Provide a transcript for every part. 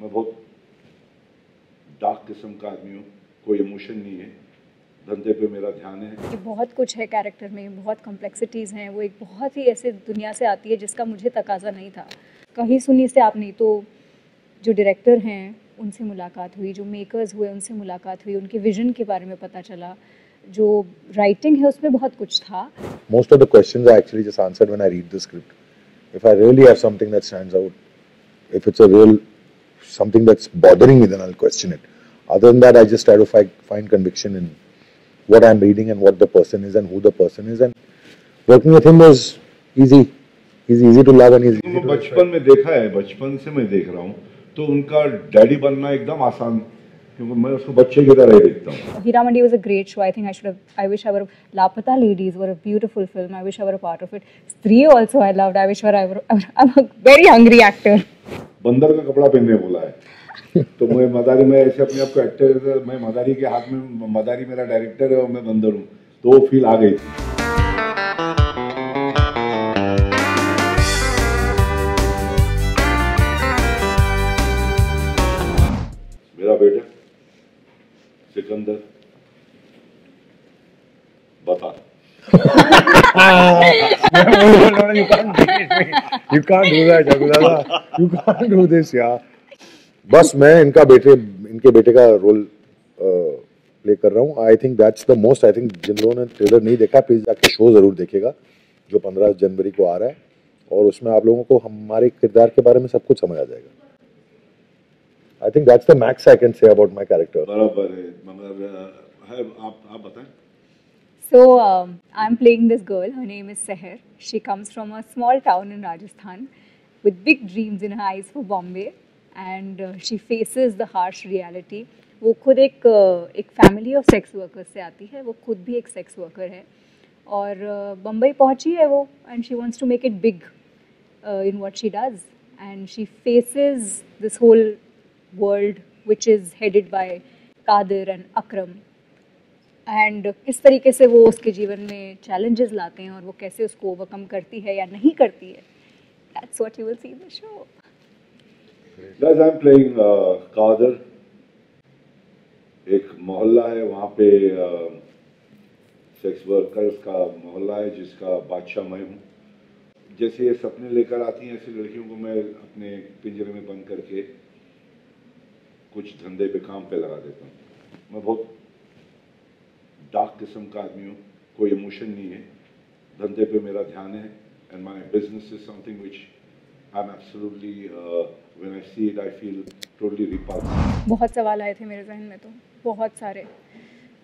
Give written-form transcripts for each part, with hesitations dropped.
मैं बहुत डार्क किस्म का आदमी हूँ, कोई इमोशन नहीं है, धंधे पे मेरा ध्यान है। कि बहुत कुछ है कैरेक्टर में, बहुत कॉम्प्लेक्सिटीज़ हैं। वो एक बहुत ही ऐसे दुनिया से आती है जिसका मुझे तकाजा नहीं था। कहीं सुनी से आप नहीं, तो जो डायरेक्टर हैं उनसे मुलाकात हुई, जो मेकर्स हुए उनसे मुलाकात हुई, उनके विजन के बारे में पता चला, जो राइटिंग है उसमें बहुत कुछ था। Most of the questions are actually just answered when I read the script. If I really have something that stands out, if it's a real something that's bothering me, then I'll question it. Other than that, I just try to find conviction in what I'm reading and what the person is and who the person is. And working with him was easy. He's easy to love and he's easy to बचपन में देखा है, बचपन से मैं देख रहा हूँ, तो उनका डैडी बनना एकदम आसान, क्योंकि मैं उसको बच्चे की तरह ही देखता हूँ। Hiramandi was a great show. I wish I were. Lapata Ladies were a beautiful film. I wish I were a part of it. Stree also I loved. I wish I'm a very hungry actor. बंदर का कपड़ा पहनने बोला है, तो मैं मदारी में ऐसे अपने आप को एक्टर, मैं मदारी के हाथ में, मदारी मेरा डायरेक्टर है और मैं बंदर हूँ, तो वो फील आ गई थी। मेरा बेटा सिकंदर बता। No, you can't do it. You can't do that, Jagudada. You can't do this, यार. बस मैं इनके बेटे का रोल प्ले कर रहा हूँ. I think that's the most. I think जिन लोगों ने ट्रेलर नहीं देखा, प्लीज जाके शो जरूर देखेगा, जो 15 जनवरी को आ रहा है, और उसमें आप लोगों को हमारे किरदार के बारे में सब कुछ समझ आ जाएगा. आई think that's the max I can say about my character. बराबर है, मगर आप बताएं. So I'm playing this girl. Her name is Seher. She comes from a small town in Rajasthan with big dreams in her eyes for Bombay, and she faces the harsh reality. वो खुद एक family of sex workers से आती है. वो खुद भी एक सेक्स वर्कर है और बम्बई पहुंची है वो, and she wants to make it big in what she does, and she faces this whole world which is headed by Kadir and Akram. And किस तरीके से वो उसके जीवन में चैलेंजेस लाते हैं और वो कैसे उसको ओवरकम करती है या नहीं करती है. That's what you will see in the show. Guys, I'm playing Kadar. एक मोहल्ला है वहाँ पे, सेक्स वर्कर्स का मोहल्ला है जिसका बादशाह मैं हूँ. जैसे ये सपने लेकर आती हैं ऐसी लड़कियों को मैं अपने पिंजरे में बंद करके कुछ धंधे पे काम पे लगा देता हूँ. मैं बहुत डार्क किस्म का आदमी हूँ, कोई इमोशन नहीं है, धंधे पे मेरा ध्यान है, and my business is something which I am absolutely, when I see it I feel totally repulse. बहुत सवाल आए थे मेरे जहन में, तो बहुत सारे,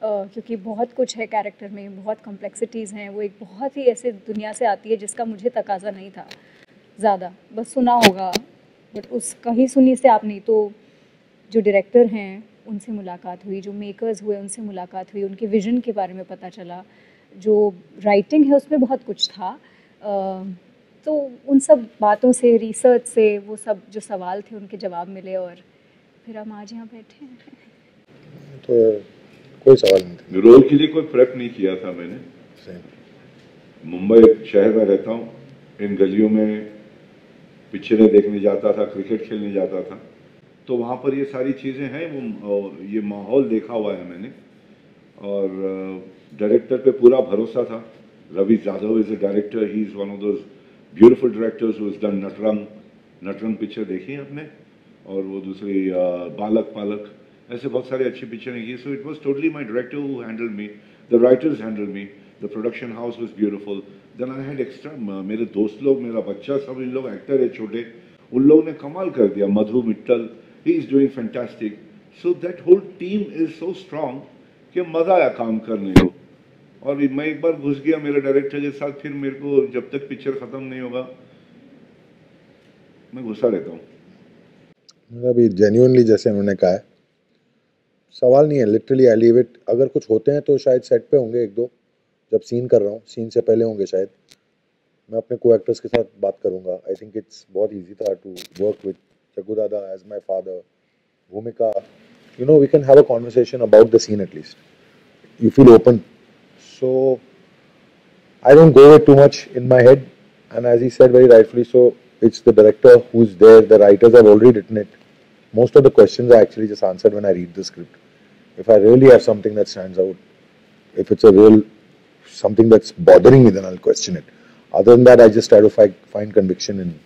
क्योंकि बहुत कुछ है कैरेक्टर में, बहुत कॉम्प्लेक्सिटीज़ हैं. वो एक बहुत ही ऐसे दुनिया से आती है जिसका मुझे तकाजा नहीं था ज़्यादा. बस सुना होगा, बट उस कहीं सुनी से आप नहीं, तो जो डायरेक्टर हैं उनसे मुलाकात हुई, जो मेकर्स हुए उनसे मुलाकात हुई, उनके विजन के बारे में पता चला, जो राइटिंग है उसमें बहुत कुछ था. तो उन सब बातों से, रिसर्च से, वो सब जो सवाल थे उनके जवाब मिले, और फिर हम आज यहाँ बैठे हैं. तो कोई सवाल नहीं था. रोल के लिए कोई प्रेप नहीं किया था मैंने. मुंबई शहर में रहता हूँ, इन गलियों में पिक्चरें देखने जाता था, क्रिकेट खेलने जाता था, तो वहाँ पर ये सारी चीज़ें हैं. वो ये माहौल देखा हुआ है मैंने, और डायरेक्टर पे पूरा भरोसा था. Ravi Jadhav is a director. He is one of those beautiful directors who has done Natrang picture देखी है आपने, और वो दूसरी बालक पालक, ऐसे बहुत सारी अच्छी पिक्चरें की. So it was totally my director who handle me, the writers handle me, the production house was beautiful. Then I had extra, मेरे दोस्त लोग, मेरा बच्चा, सब इन लोग एक्टर है छोटे, उन लोगों ने कमाल कर दिया. मधु मिट्टल, he is doing fantastic. So that whole team is so strong कि मजा आया काम करने को. और मैं एक बार घुस गया मेरे डायरेक्टर के साथ, फिर मेरे को जब तक पिक्चर खत्म नहीं होगा मैं घुसा रहता हूँ. अभी जेन्युइनली जैसे उन्होंने कहा है, सवाल नहीं है, लिटरली आई लीव इट. अगर कुछ होते हैं तो शायद सेट पे होंगे एक दो, जब सीन कर रहा हूँ, सीन से पहले होंगे शायद. मैं अपने को एक्टर्स के साथ बात करूंगा. आई थिंक इट्स बहुत ईजी था to work with Jagudada as my father, Bhumika. You know, we can have a conversation about the scene at least. You feel open. So, I don't go with too much in my head. And as he said very rightfully so, it's the director who's there. The writers have already written it. most of the questions are actually just answered when I read the script. If I really have something that stands out, if it's a real something that's bothering me, then I'll question it. Other than that, I just try to find conviction in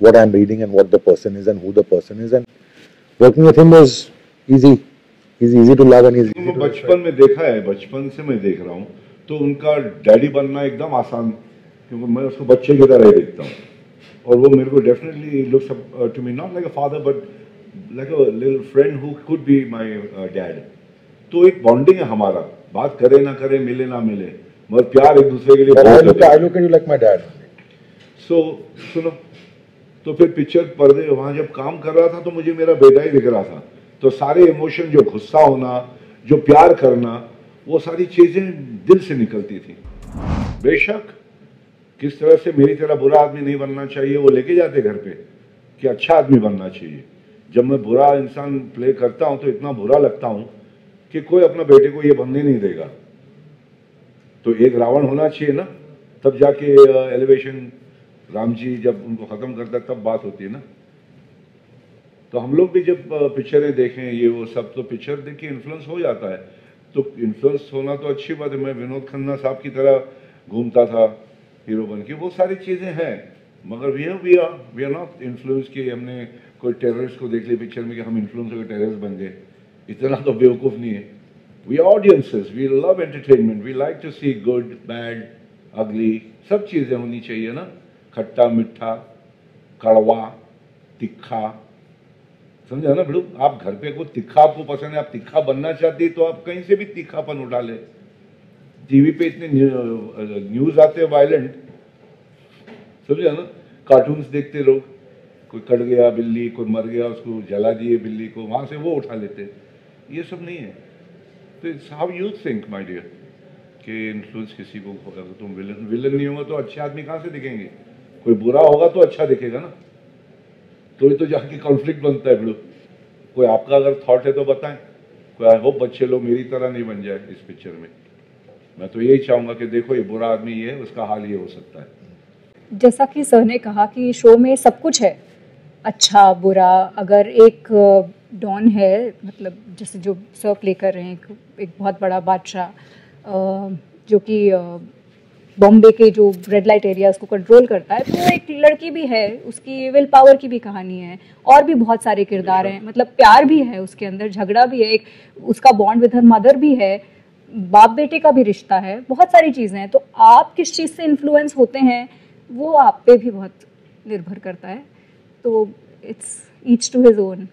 what I'm reading and what the person is and who the person is. And working with him was easy. He's easy to love and he's easy to बचपन में देखा है, बचपन से मैं देख रहा हूँ, तो उनका डैडी बनना एकदम आसान, क्योंकि मैं उसको बच्चे की तरह ही देखता हूँ, और वो मेरे को definitely looks up to me not like a father but like a little friend who could be my dad. तो एक बॉन्डिंग है हमारा, बात करे ना करे, मिले ना मिले, मगर प्यार एक दूसरे के लिए बहुत है. I look at you like my dad. So सुनो, तो फिर पिक्चर पर्दे वहां जब काम कर रहा था तो मुझे मेरा बेटा ही दिख रहा था, तो सारे इमोशन, जो गुस्सा होना, जो प्यार करना, वो सारी चीजें दिल से निकलती थी. बेशक किस तरह से मेरी तरह बुरा आदमी नहीं बनना चाहिए, वो लेके जाते घर पे कि अच्छा आदमी बनना चाहिए. जब मैं बुरा इंसान प्ले करता हूं तो इतना बुरा लगता हूं कि कोई अपना बेटे को ये बनने नहीं देगा. तो एक रावण होना चाहिए ना, तब जाके एलिवेशन राम जी जब उनको खत्म करता तब बात होती है ना. तो हम लोग भी जब पिक्चरें देखें ये वो सब, तो पिक्चर देख के इन्फ्लुएंस हो जाता है. तो इन्फ्लुएंस होना तो अच्छी बात है. मैं विनोद खन्ना साहब की तरह घूमता था हीरो बन के, वो सारी चीज़ें हैं, मगर वी आर नॉट इन्फ्लुएंस कि हमने कोई टेररिस्ट को देख ली पिक्चर में कि हम इन्फ्लुएंस होकर टेररिस्ट बन गए. इतना तो बेवकूफ़ नहीं है. We audiences, we love entertainment, we like to see good bad ugly, सब चीज़ें होनी चाहिए ना. खट्टा मीठा, कड़वा, तिखा, समझा ना बड़ू. आप घर पे कोई तिखा आपको पसंद है, आप तिखा बनना चाहती है, तो आप कहीं से भी तिखापन उठा ले. टीवी पे इतने न्यूज आते हैं वायलेंट, समझा ना. कार्टून्स देखते रहो, कोई कट गया बिल्ली, कोई मर गया, उसको जला दिए बिल्ली को, वहां से वो उठा लेते. ये सब नहीं है. तो it's how you think my dear, कि इन्फ्लुएंस किसी को, अगर तुम विलन नहीं होगा तो अच्छे आदमी कहाँ से दिखेंगे. कोई बुरा होगा तो अच्छा दिखेगा ना. तो ये तो जाके कॉन्फ्लिक्ट बनता है बड़ो. कोई आपका अगर थॉट है तो बताएं. कोई आई होप बच्चे लोग मेरी तरह नहीं बन जाए इस पिक्चर में. मैं तो यही चाहूंगा कि देखो ये बुरा आदमी ये है, उसका हाल ये हो सकता है. जैसा कि सर ने कहा कि शो में सब कुछ है, अच्छा बुरा. अगर एक डॉन है, मतलब जैसे जो सर प्ले कर रहे हैं, एक बहुत बड़ा बादशाह जो कि बॉम्बे के जो रेड लाइट एरियाज को कंट्रोल करता है, तो एक लड़की भी है, उसकी विल पावर की भी कहानी है, और भी बहुत सारे किरदार हैं. मतलब प्यार भी है उसके अंदर, झगड़ा भी है, एक उसका बॉन्ड विद हर मदर भी है, बाप बेटे का भी रिश्ता है, बहुत सारी चीज़ें हैं. तो आप किस चीज़ से इन्फ्लुएंस होते हैं वो आप पे भी बहुत निर्भर करता है. तो it's each to his own.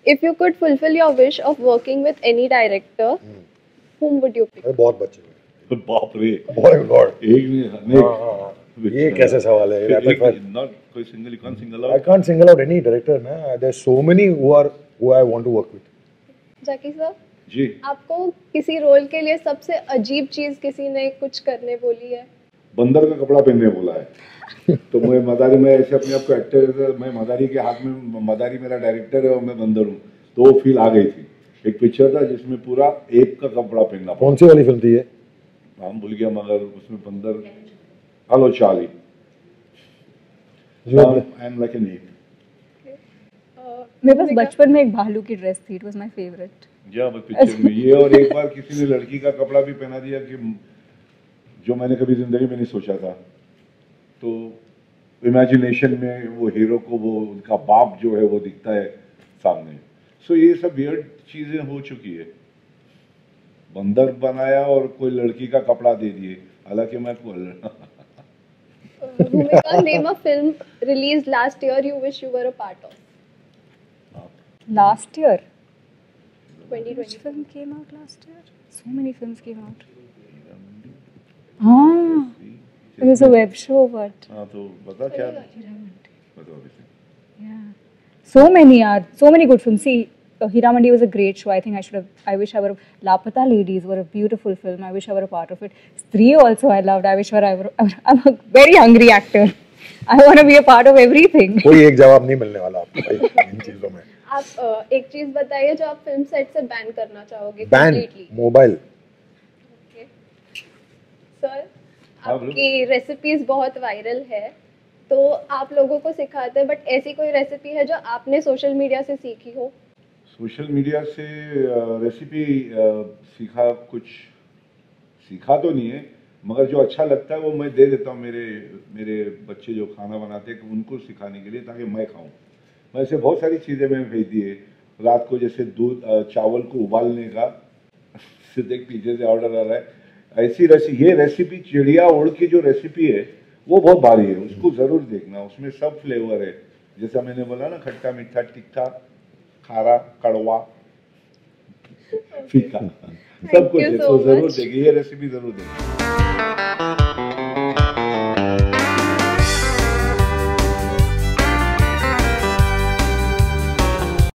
If you could fulfill your wish of working with any director, whom would you pick? बहुत बच्चे. बाप रे, Oh God. एक नहीं, ये कैसे सवाल है? नॉट कोई single, you can't single I out. can't single out any director, man. There's so many who I want to work with. Jackie sir, जी, आपको किसी रोल के लिए सबसे अजीब चीज किसी ने कुछ करने बोली है? बंदर का कपड़ा पहनने बोला है. तो मैं मदारी में ऐसे अपने आप को एक्टर, मैं मदारी के हाथ में, मदारी मेरा डायरेक्टर है और मैं बंदर हूँ, तो वो फील आ गई थी. एक पिक्चर था जिसमें पूरा एप का कपड़ा पहनना. कौन सी वाली फिल्म थी ये? नाम भूल गया, मगर उसमें बंदर, hello Charlie, I am like an app. मेरे पास बचपन में एक भालू की ड्रेस थी, इट वाज माय फेवरेट. या बस पिक्चर में ये. और एक बार किसी ने लड़की का कपड़ा भी पहना दिया कि जो मैंने कभी जिंदगी में नहीं सोचा था. तो इमेजिनेशन में वो हीरो को वो उनका बाप जो है वो दिखता है सामने. सो ये सब वियर्ड चीजें हो चुकी है. बंदर बनाया और कोई लड़की का कपड़ा दे दिए, हालांकि मैं Bhumika, name a film released last year you wish you were a part of. Last year? 2020. Which film came out last year? So many films came out. हाँ, it was a web show, but हाँ, तो बता क्या बताओ. yeah, so many good films. See, Hiramandi was a great show. I wish I were. Lapata Ladies were a beautiful film. I wish I were a part of it. Stree also I loved. I wish I were. I'm a very hungry actor. I want to be a part of everything. कोई एक जवाब नहीं मिलने वाला आपको भाई इन चीजों में. आप एक चीज बताइए जो आप फिल्म सेट से बैन करना चाहोगे. Ban completely. मोबाइल. सर, आपकी रेसिपीज बहुत वायरल है. तो आप लोगों को सिखाते हैं, बट ऐसी कोई रेसिपी है जो आपने सोशल मीडिया से सीखी हो? सोशल मीडिया से रेसिपी सीखा तो नहीं है, मगर जो अच्छा लगता है वो मैं दे देता हूँ मेरे बच्चे जो खाना बनाते हैं उनको सिखाने के लिए, ताकि मैं खाऊं। मैं ऐसे बहुत सारी चीज़ें मैंने भेज दी है। रात को जैसे दूध चावल को उबालने का सिर्फ एक पीछे से ऑर्डर आ रहा है, ऐसी ये रेसिपी चिड़िया उड़ की जो रेसिपी है वो बहुत भारी है, उसको ज़रूर देखना। उसमें सब फ्लेवर है, जैसा मैंने बोला ना, खट्टा मीठा तीखा खारा कड़वा फीका, सब कुछ है। तो जरूर देखिए, ये रेसिपी जरूर देखिए।